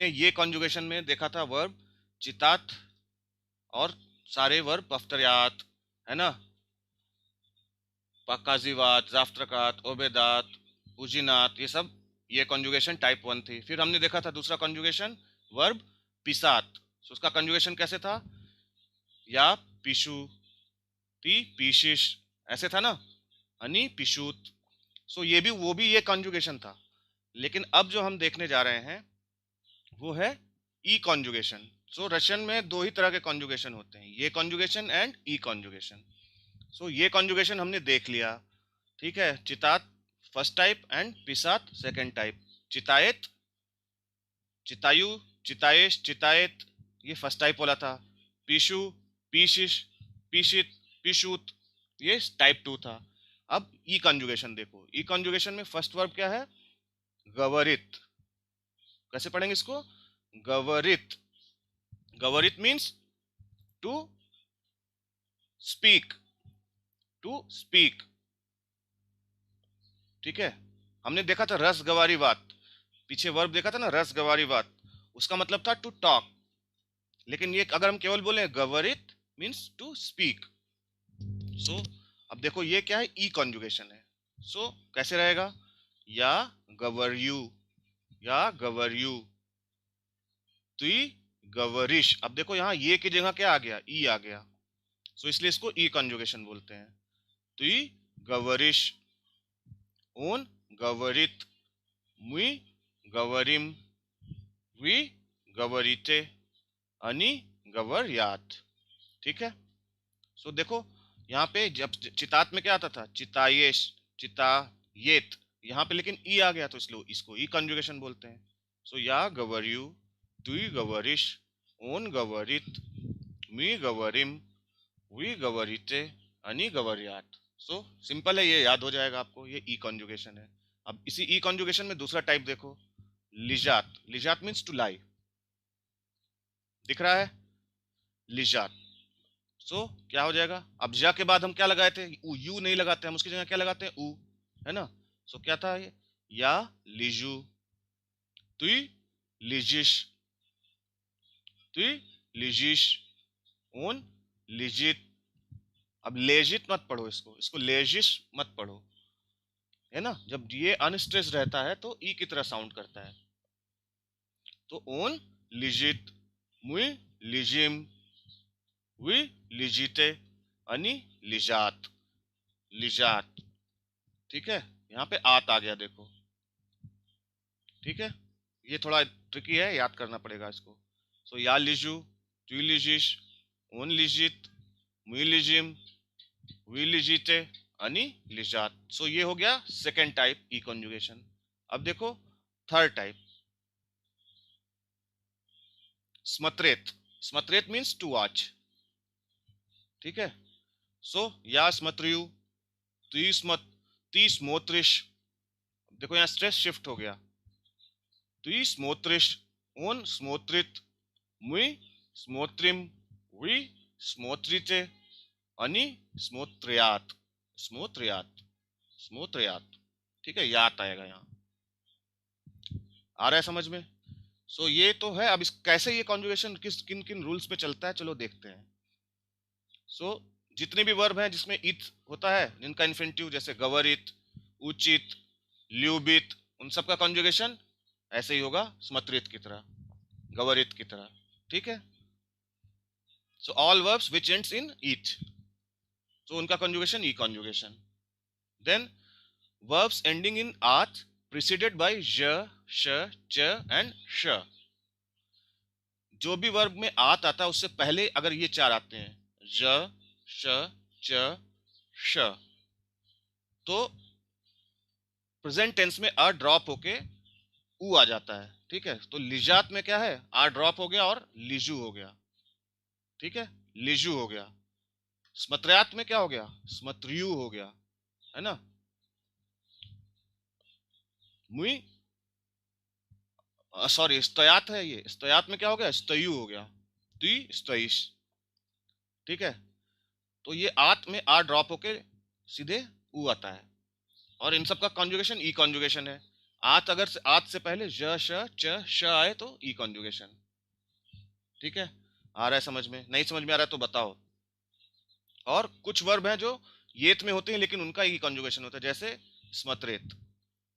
ये कॉन्जुगेशन में देखा था वर्ब चितात और सारे वर्ब अफ्तरियात, है ना, पक्काजीवात, जाफ्त्रकात, ओबेदात, उजिनात, ये सब ये कॉन्जुगेशन टाइप 1 थी। फिर हमने देखा था दूसरा कॉन्जुगेशन वर्ब पिसात। So, उसका कॉन्जुगेशन कैसे था? या पिशु, ती पीशिश, ऐसे था ना, अनि पिशुत। सो ये भी वो भी ये कॉन्जुगेशन था। लेकिन अब जो हम देखने जा रहे हैं वो है ई कॉन्जुगेशन। सो रशियन में दो ही तरह के कॉन्जुगेशन होते हैं, ये conjugation and E conjugation. So ये कॉन्जुगेशन हमने देख लिया, ठीक है। चितात फर्स्ट टाइप एंड पिसात सेकंड टाइप। चितायत, चितायु, चितायेश, चितायत, ये फर्स्ट टाइप वाला था। पीशु, पीशिश, पीशित, पिशुत, ये टाइप 2 था। अब ई कॉन्जुगेशन देखो। ई कॉन्जुगेशन में फर्स्ट वर्ब क्या है? गवरित। कैसे पढ़ेंगे इसको? गवरित। गवरित means to speak, to speak, ठीक है। हमने देखा था रस गवारी बात, पीछे वर्ब देखा था ना, रस गवारी बात, उसका मतलब था टू टॉक। लेकिन ये अगर हम केवल बोले गवरित मीन्स टू स्पीक। सो अब देखो ये क्या है? ई कॉन्जुगेशन है। सो कैसे रहेगा? या गवर यू, या गवर यू, तुई गवरिश। अब देखो यहाँ ये की जगह क्या आ गया? ई आ गया। सो इसलिए इसको ई कॉन्जुगेशन बोलते हैं। तुई गवरिश, ओन गवरित, मुई गवरिम, वी गवरिते, अनि गवरयात, ठीक है। सो देखो यहाँ पे जब चितात में क्या आता था? चितायेश, चितायेत, यहाँ पे लेकिन ई आ गया तो इसलिए इसको ई कॉन्जुगेशन बोलते हैं। सो या गवरयू, तुई गवरिश, ओन गवरित, मी गवरिम, वी गवरिते, अनि गवरयात। सो सिंपल है, ये याद हो जाएगा आपको, ये ई कॉन्जुगेशन है। अब इसी ई कॉन्जुगेशन में दूसरा टाइप देखो, लिजात। लिजात मीन्स टू लाई, दिख रहा है? लिजात। सो क्या हो जाएगा? अब जा के बाद हम क्या लगाए थे? यू नहीं लगाते, हम उसकी जगह क्या लगाते हैं? ऊ, है ना। सो क्या था ये? या लिजू, तुई लिजिश, तुई लिजिश, ओन लिजित। अब लेजित मत पढ़ो इसको, इसको लेजिश मत पढ़ो, है ना। जब ये अनस्ट्रेस रहता है तो ई की तरह साउंड करता है। तो ओन लिजित, मुई लिजिम, वी लिजिते, अनि लिजात, लिजात, ठीक है। यहाँ पे आत आ गया देखो, ठीक है। ये थोड़ा ट्रिकी है, याद करना पड़ेगा इसको। सो या लिजू, तु लिजिश, ओन लिजित, मुई लिजिम, वी लिजिते, अनि लिजात। सो ये हो गया सेकेंड टाइप ई कॉन्जुगेशन। अब देखो थर्ड टाइप, स्मत्रेत। स्मत्रेत मीन्स टू वॉच, ठीक है। सो या स्मत्रियु, ती स्मत, ती स्मोत्रिश। देखो यहाँ स्ट्रेस शिफ्ट हो गया। ती स्मोत्रिश, ओन स्मोत्रित, मुई स्मोत्रिम, वी स्मोत्रिते, अनि स्मोत्रियात, स्मोत्रियात, स्मोत्रियात, ठीक है। यात आएगा यहाँ, आ रहा है समझ में? सो ये तो है। अब इस कैसे ये कॉन्जुगेशन किस किन किन रूल्स पे चलता है, चलो देखते हैं। सो जितने भी वर्ब हैं जिसमें इत होता है, जिनका इन्फिनिटिव, जैसे गवरित, उचित, ल्यूबित, उन सब का कॉन्जुगेशन ऐसे ही होगा, स्मत्रित की तरह, गवरित की तरह, ठीक है। So all verbs which ends in it, तो उनका conjugation E conjugation. Then verbs ending in at preceded by j, sh, ch and sh। जो भी वर्ब में आत आता है उससे पहले अगर ये चार आते हैं, ज, श, च, श, तो प्रेजेंट टेंस में अ ड्रॉप होके ऊ आ जाता है, ठीक है। तो लिजात में क्या है? आ ड्रॉप हो गया और लिजू हो गया, ठीक है, लिजू हो गया। स्मत्र्यात में क्या हो गया? स्मत्रियु हो गया, है ना। मुई सॉरी स्तयात है, ये स्तयात में क्या हो गया? स्तयु हो गया, द्वि स्तयिश, ठीक है। तो ये आत में आ ड्रॉप होके सीधे ऊ आता है, और इन सब का कॉन्जुगेशन ई कॉन्जुगेशन है। आत, अगर आत से पहले ज श च श आए तो ई कॉन्जुगेशन। ठीक है, आ रहा है समझ में? नहीं समझ में आ रहा है तो बताओ। और कुछ वर्ब हैं जो येत में होते हैं लेकिन उनका ई कॉन्जुगेशन होता है, जैसे स्मत्रित,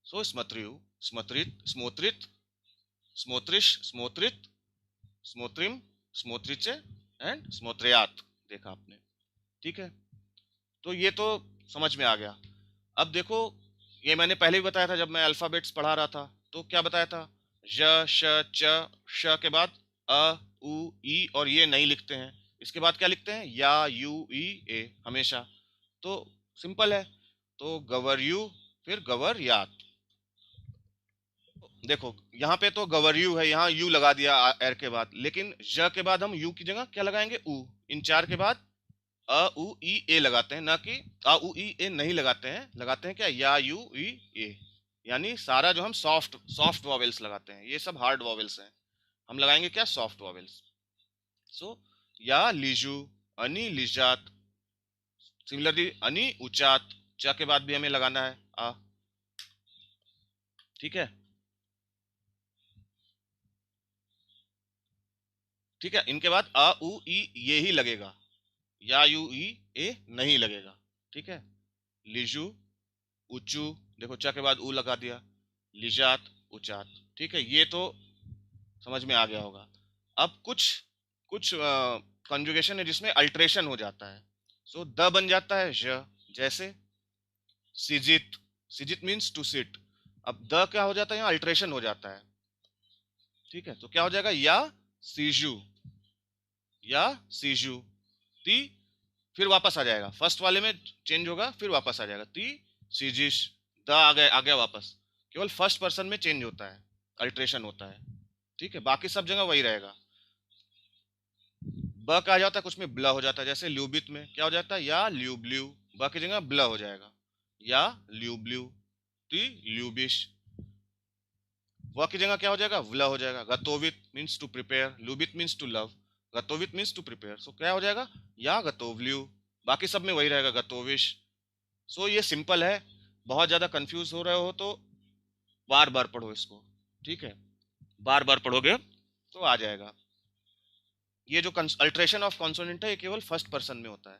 सो स्मत्रियु, स्मत्रित, स्मोत्रित, स्मोत्रिश, स्मोत्रित, स्मोत्रिम, स्मोत्रिचे एंड स्मोत्रियात। देखा आपने? ठीक है, तो ये तो समझ में आ गया। अब देखो, ये मैंने पहले भी बताया था जब मैं अल्फाबेट्स पढ़ा रहा था, तो क्या बताया था? ज श च श के बाद अ उ ई, और ये नहीं लिखते हैं। इसके बाद क्या लिखते हैं? या यू ई ए हमेशा। तो सिंपल है, तो गवर यू, फिर गवर यात। देखो यहाँ पे तो गवर यू है, यहाँ यू लगा दिया एर के बाद, लेकिन ज के बाद हम यू की जगह क्या लगाएंगे? उ। इन चार के बाद अ उ ई ए लगाते हैं, ना कि अ उ ई ए नहीं लगाते हैं। लगाते हैं क्या? या यू ई ए। यानी सारा जो हम सॉफ्ट सॉफ्ट वॉवेल्स लगाते हैं, ये सब हार्ड वॉवेल्स हैं, हम लगाएंगे क्या? Soft vowels. सो या लीजू, अनि लिजात। सिमिलरली अनि उचात, च के बाद भी हमें लगाना है आ। ठीक है, ठीक है, इनके बाद अ उ ई ये ही लगेगा, या यू ई ए नहीं लगेगा। ठीक है, लिजू, उचू, देखो च के बाद उ लगा दिया, लिजात, उचात। ठीक है, ये तो समझ में आ गया होगा। अब कुछ कुछ कंजुगेशन है जिसमें अल्ट्रेशन हो जाता है। सो द बन जाता है ज, जैसे सिजित। सिजित मीन्स टू सिट। अब द क्या हो जाता है? यहाँ अल्ट्रेशन हो जाता है। ठीक है, तो क्या हो जाएगा? या सीजू, या सीजू। ती फिर वापस आ जाएगा, फर्स्ट वाले में चेंज होगा, फिर वापस आ जाएगा। ती सीजिश, द आ गया वापस। केवल फर्स्ट पर्सन में चेंज होता है, अल्ट्रेशन होता है। ठीक है, बाकी सब जगह वही रहेगा। ब का आ जाता है, कुछ में ब्ल हो जाता है, जैसे ल्यूबित में क्या हो जाता है? या ल्यूब्ल्यू, ब की जगह ब्ल हो जाएगा, या ल्यूब्ल्यू। ती ल्यूबिश, व की जगह क्या हो जाएगा? व्ल हो जाएगा। गतोवित मीन्स टू प्रिपेयर, लुबित मीन्स टू लव, गतोवित मीन्स टू प्रिपेयर। सो क्या हो जाएगा? या गतोवल्यू। बाकी सब में वही रहेगा, गतोविश। सो ये सिंपल है, बहुत ज्यादा कंफ्यूज हो रहे हो तो बार बार पढ़ो इसको। ठीक है, बार बार पढ़ोगे तो आ जाएगा। ये जो अल्ट्रेशन ऑफ कॉन्सोनेंट है, ये केवल फर्स्ट पर्सन में होता है,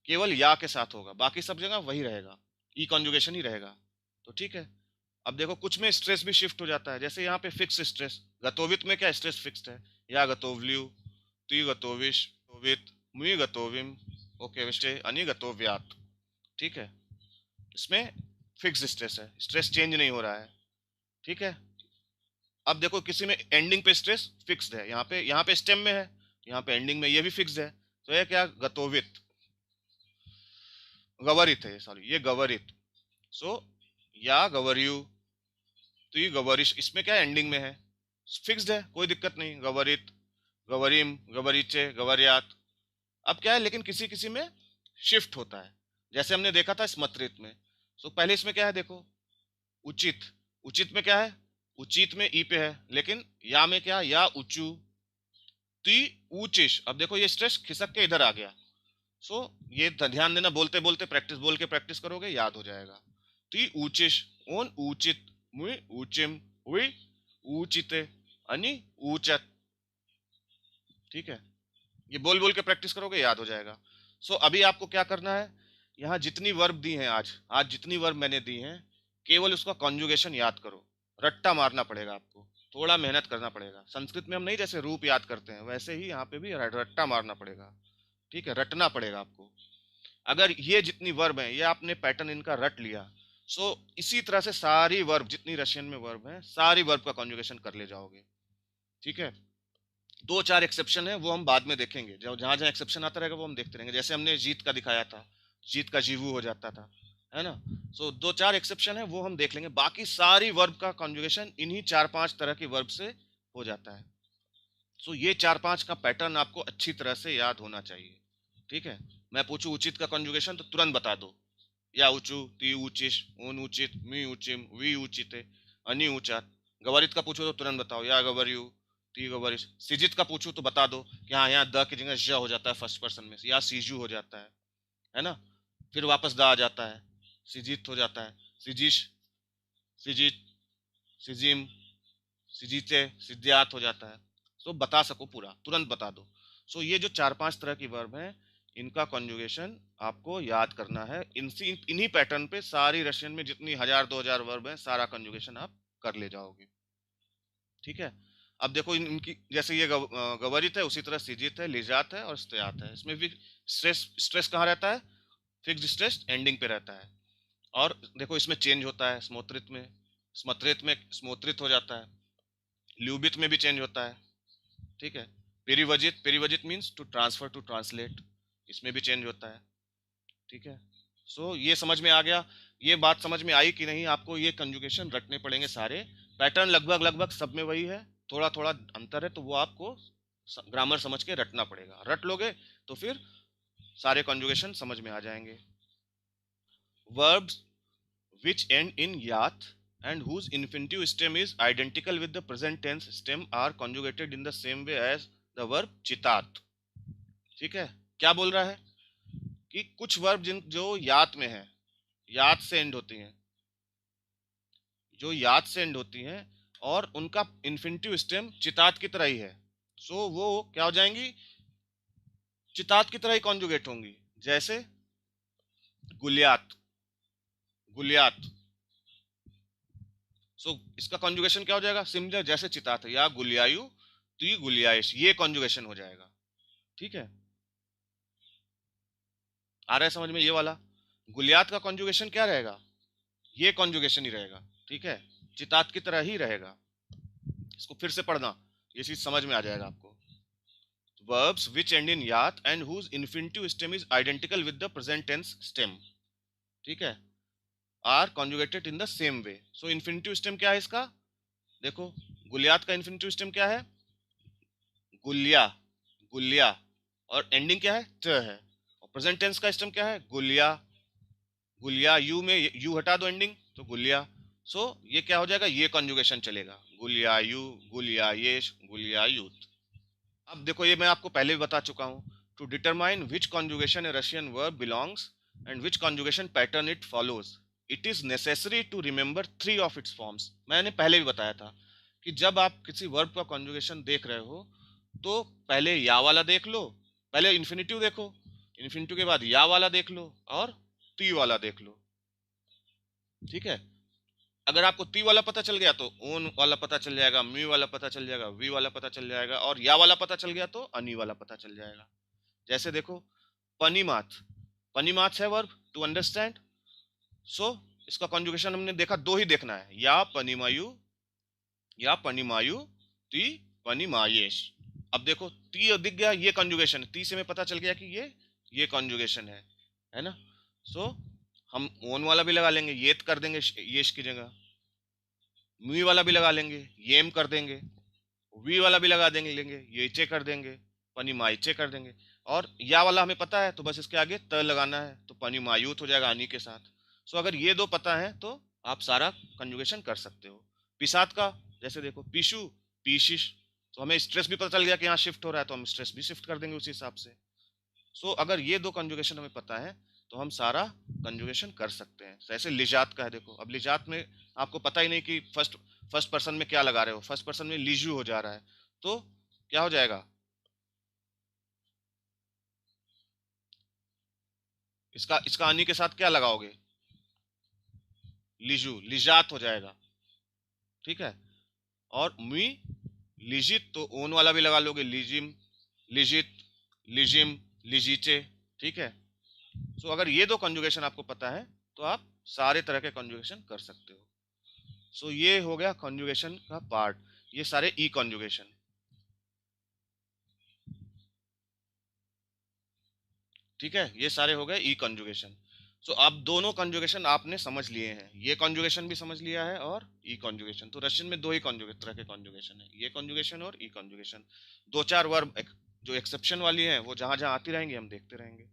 केवल या के साथ होगा, बाकी सब जगह वही रहेगा, ई कॉन्जुगेशन ही रहेगा। तो ठीक है, अब देखो कुछ में स्ट्रेस भी शिफ्ट हो जाता है, जैसे यहाँ पे फिक्स स्ट्रेस, गतोवित में क्या स्ट्रेस फिक्स्ड है? या गतोवल्यू, ती गतोविश, गतोवित, मुई गतोविम, ओके विष्टे, अनि गतोव्यात। ठीक है, इसमें फिक्स स्ट्रेस है, स्ट्रेस चेंज नहीं हो रहा है। ठीक है, अब देखो किसी में एंडिंग पे स्ट्रेस फिक्स्ड है, यहाँ पे स्टेम में है, यहाँ पे एंडिंग में ये भी फिक्स्ड है। तो ये क्या? गतोवित, गवरित है, सॉरी ये गवरित। सो या गवरियु, तो ये गवरिश, इसमें क्या एंडिंग में है, फिक्स्ड है, कोई दिक्कत नहीं। गवरित, गवरिम, गवरिचे, गवरियात। अब क्या है, लेकिन किसी किसी में शिफ्ट होता है, जैसे हमने देखा था स्मत्रित में। सो पहले इसमें क्या है देखो, उचित। उचित में क्या है? उचित में ई पे है, लेकिन या में क्या? या उचू, ती ऊचिश। अब देखो ये स्ट्रेस खिसक के इधर आ गया। सो ये ध्यान देना, बोलते बोलते प्रैक्टिस, बोल के प्रैक्टिस करोगे याद हो जाएगा। ती ऊचिश, ओन ऊचित, मुई ऊचिम, हुई ऊचिते, अनि ऊचत। ठीक है, ये बोल बोल के प्रैक्टिस करोगे याद हो जाएगा। सो अभी आपको क्या करना है, यहाँ जितनी वर्ब दी हैं, आज आज जितनी वर्ब मैंने दी हैं, केवल उसका कॉन्जुगेशन याद करो। रट्टा मारना पड़ेगा आपको, थोड़ा मेहनत करना पड़ेगा। संस्कृत में हम नहीं जैसे रूप याद करते हैं, वैसे ही यहाँ पे भी रट्टा मारना पड़ेगा। ठीक है, रटना पड़ेगा आपको। अगर ये जितनी वर्ब है, ये आपने पैटर्न इनका रट लिया, सो इसी तरह से सारी वर्ब, जितनी रशियन में वर्ब है, सारी वर्ब का कॉन्जुगेशन कर ले जाओगे। ठीक है, दो चार एक्सेप्शन है, वो हम बाद में देखेंगे, जब जहां जहां एक्सेप्शन आता रहेगा वो हम देखते रहेंगे। जैसे हमने जीत का दिखाया था, जीत का जीवू हो जाता था, है ना। सो दो चार एक्सेप्शन है, वो हम देख लेंगे। बाकी सारी वर्ब का कॉन्जुगेशन इन्हीं चार पांच तरह की वर्ब से हो जाता है। सो ये चार पांच का पैटर्न आपको अच्छी तरह से याद होना चाहिए। ठीक है, मैं पूछूं उचित का कॉन्जुगेशन तो तुरंत बता दो। या ऊंचू, ती ऊंचिश, ऊन उचित, मी ऊंचिम, वी ऊंचिते, अनि ऊंचात। गवरित का पूछो तो तुरंत बताओ, या गवरियु, ती गवरिश। सिजित का पूछो तो बता दो कि हाँ यहाँ द की जगह ज हो जाता है फर्स्ट पर्सन में, या सीजू हो जाता है ना। फिर वापस द आ जाता है, सिजित हो जाता है, सिजिश, सिजित, सिजिम, सिजीचे, सिद्धियात हो जाता है। सो बता सको पूरा, तुरंत बता दो। सो ये जो चार पांच तरह की वर्ब हैं, इनका कॉन्जुगेशन आपको याद करना है। इन्हीं पैटर्न पे सारी रशियन में जितनी 1000 2000 वर्ब है, सारा कॉन्जुगेशन आप कर ले जाओगे। ठीक है। अब देखो इनकी जैसे ये गवरित है, उसी तरह सिजित है, लिजात है और स्त्यात है। इसमें भी स्ट्रेस स्ट्रेस कहाँ रहता है? फिक्स्ड स्ट्रेस एंडिंग पे रहता है। और देखो इसमें चेंज होता है, स्मोत्रित में स्मोत्रित हो जाता है, ल्यूबित में भी चेंज होता है। ठीक है। पेरिवजित, पेरिवजित means to transfer, to translate, इसमें भी चेंज होता है। ठीक है। सो ये समझ में आ गया। ये बात समझ में आई कि नहीं? आपको ये कंजुगेशन रटने पड़ेंगे सारे। पैटर्न लगभग लगभग सब में वही है, थोड़ा थोड़ा अंतर है, तो वो आपको ग्रामर समझ के रटना पड़ेगा। रट लोगे तो फिर सारे कंजुगेशन समझ में आ जाएंगे। verbs which end in yath and whose infinitive stem is identical with the present tense stem are conjugated in the same way as the verb चितात। ठीक है। क्या बोल रहा है कि कुछ वर्ब जिन जो यात में है, यात से एंड होती हैं, जो यात से एंड होती हैं और उनका इन्फिनिटिव स्टेम चितात की तरह ही है, सो वो क्या हो जाएंगी? चितात की तरह ही कॉन्जुगेट होंगी। जैसे गुलियात, गुलियात। सो इसका कॉन्जुगेशन क्या हो जाएगा? सिमिलर जैसे चितात है, या गुलियायु ती गुलियाइश, ये कॉन्जुगेशन हो जाएगा। ठीक है। आ रहा है समझ में? ये वाला गुलियात का कॉन्जुगेशन क्या रहेगा? ये कॉन्जुगेशन ही रहेगा। ठीक है। चितात की तरह ही रहेगा। इसको फिर से पढ़ना, ये चीज समझ में आ जाएगा आपको। verbs which end in yat and whose infinitive stem is identical with the present tense stem, ठीक है, are conjugated in the same way। so infinitive stem क्या है इसका? देखो गुलियात का infinitive stem क्या है? गुलिया, गुलिया। और एंडिंग क्या है? त है। और प्रेजेंट टेंस का स्टेम क्या है? गुलिया, गुलिया। यू में यू हटा दो एंडिंग, तो गुलिया। सो ये क्या हो जाएगा? ये कॉन्जुगेशन चलेगा, गुलियायु, गुलियायेश, गुलियायुत। अब देखो ये मैं आपको पहले भी बता चुका हूं। To determine which conjugation a Russian verb belongs and which conjugation pattern it follows, it is necessary to remember three of its forms. मैंने पहले भी बताया था कि जब आप किसी वर्ब का कॉन्जुगेशन देख रहे हो, तो पहले या वाला देख लो, पहले इन्फिनिटिव देखो, इन्फिनिटिव के बाद या वाला देख लो और ती वाला देख लो। ठीक है। अगर आपको ती वाला पता चल गया तो ओन वाला पता चल जाएगा, मी वाला पता चल जाएगा, वी वाला पता चल जाएगा, और या वाला पता चल गया तो अनि वाला पता चल जाएगा। जैसे देखो पनिमाथ, पनिमाथ है वर्ब टू अंडरस्टैंड। सो इसका कॉन्जुगेशन हमने देखा, दो ही देखना है, या पनिमायु, या पनिमायु ती पनिमायेश। अब देखो ती दिख गया, ये कॉन्जुगेशन, ती से में पता चल गया कि ये कॉन्जुगेशन है ना। सो हम ओन वाला भी लगा लेंगे, ये कर देंगे येश की जगह, मी वाला भी लगा लेंगे, येम कर देंगे, वी वाला भी लगा देंगे, लेंगे येचे कर देंगे, पनिमाइचे कर देंगे। और या वाला हमें पता है तो बस इसके आगे त लगाना है, तो पनिमायूत हो जाएगा अनि के साथ। सो अगर ये दो पता है तो आप सारा कंजुगेशन कर सकते हो। पिसात का जैसे देखो पीशु, पीशिश, तो हमें स्ट्रेस भी पता चल गया कि यहाँ शिफ्ट हो रहा है, तो हम स्ट्रेस भी शिफ्ट कर देंगे उसी हिसाब से। सो अगर ये दो कंजुगेशन हमें पता है तो हम सारा कंजुगेशन कर सकते हैं। जैसे लिजात का है, देखो अब लिजात में आपको पता ही नहीं कि फर्स्ट फर्स्ट पर्सन में क्या लगा रहे हो, फर्स्ट पर्सन में लीजू हो जा रहा है, तो क्या हो जाएगा? इसका इसका आनी के साथ क्या लगाओगे? लीजू, लिजात हो जाएगा। ठीक है। और मी लिजित, तो ओन वाला भी लगा लोगे, लिजिम, लिजित, लिजिम, लिजिचे। ठीक है। सो अगर ये दो कंजुगेशन आपको पता है तो आप सारे तरह के कंजुगेशन कर सकते हो। सो ये हो गया कंजुगेशन का पार्ट, ये सारे ई कंजुगेशन। ठीक है। ये सारे हो गए ई कंजुगेशन। सो अब दोनों कंजुगेशन आपने समझ लिए हैं, ये कंजुगेशन भी समझ लिया है और ई कंजुगेशन। तो रशियन में दो ही तरह के कंजुगेशन है, ये कंजुगेशन और ई कंजुगेशन। दो चार वर्ब जो एक्सेप्शन वाली है वो जहां जहां आती रहेंगी हम देखते रहेंगे।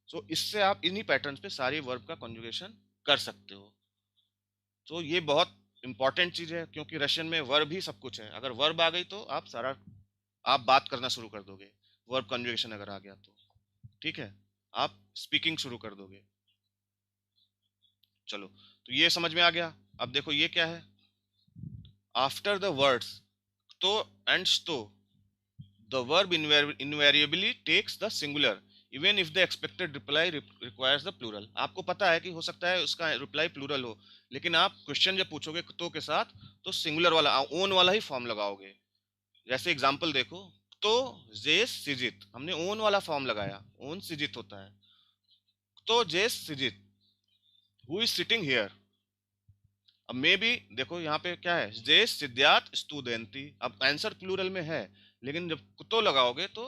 सो इससे आप इन्हीं पैटर्न्स पे सारी वर्ब का कंजुगेशन कर सकते हो। तो ये बहुत इंपॉर्टेंट चीज है, क्योंकि रशियन में वर्ब ही सब कुछ है। अगर वर्ब आ गई तो आप सारा आप बात करना शुरू कर दोगे, वर्ब कंजुगेशन अगर आ गया तो। ठीक है। आप स्पीकिंग शुरू कर दोगे। चलो, तो ये समझ में आ गया। अब देखो ये क्या है? आफ्टर द वर्ड्स तो and sto, the verb invariably takes the singular even if the expected reply requires the plural. आपको पता है कि हो सकता है उसका रिप्लाई प्लूरल हो, लेकिन आप क्वेश्चन जब पूछोगे तो के साथ तो सिंगुलर वाला ओन वाला ही फॉर्म लगाओगे. जैसे एग्जांपल देखो, तो जेस सिजित, हमने ओन वाला फॉर्म लगाया, ओन सिजित होता है. तो जेस सिजित, हु इज सिटिंग हियर. अब मे भी देखो यहाँ पे क्या है, जेस सिद्धार्थ स्टूडेंटी. अब आंसर प्लूरल में है, लेकिन जब कुतो लगाओगे तो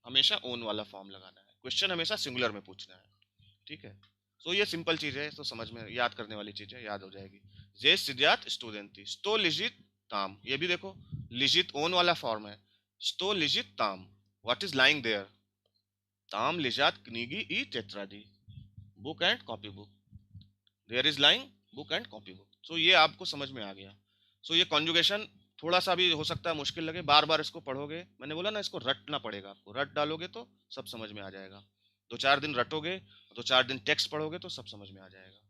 हमेशा ओन वाला फॉर्म लगाना है, क्वेश्चन हमेशा सिंगुलर में पूछना है. ठीक है. तो ये सिंपल चीज है, तो समझ में याद करने वाली चीज है, याद हो जाएगी. जेस सिद्धार्थ स्टूडेंटी स्टो लिजित ताम. ये भी देखो, लिजित ओन वाला फॉर्म है. स्टो लिजित ताम, व्हाट इज लाइंग देयर. ताम लिजात कनीगी ई टेट्राडी, book and copy book. There is lying book and copy book. So ये आपको समझ में आ गया. सो ये कॉन्जुगेशन थोड़ा सा भी हो सकता है मुश्किल लगे, बार बार इसको पढ़ोगे, मैंने बोला ना इसको रटना पड़ेगा आपको, रट डालोगे तो सब समझ में आ जाएगा. 2-4 दिन रटोगे, 2-4 दिन टेक्स्ट पढ़ोगे तो सब समझ में आ जाएगा.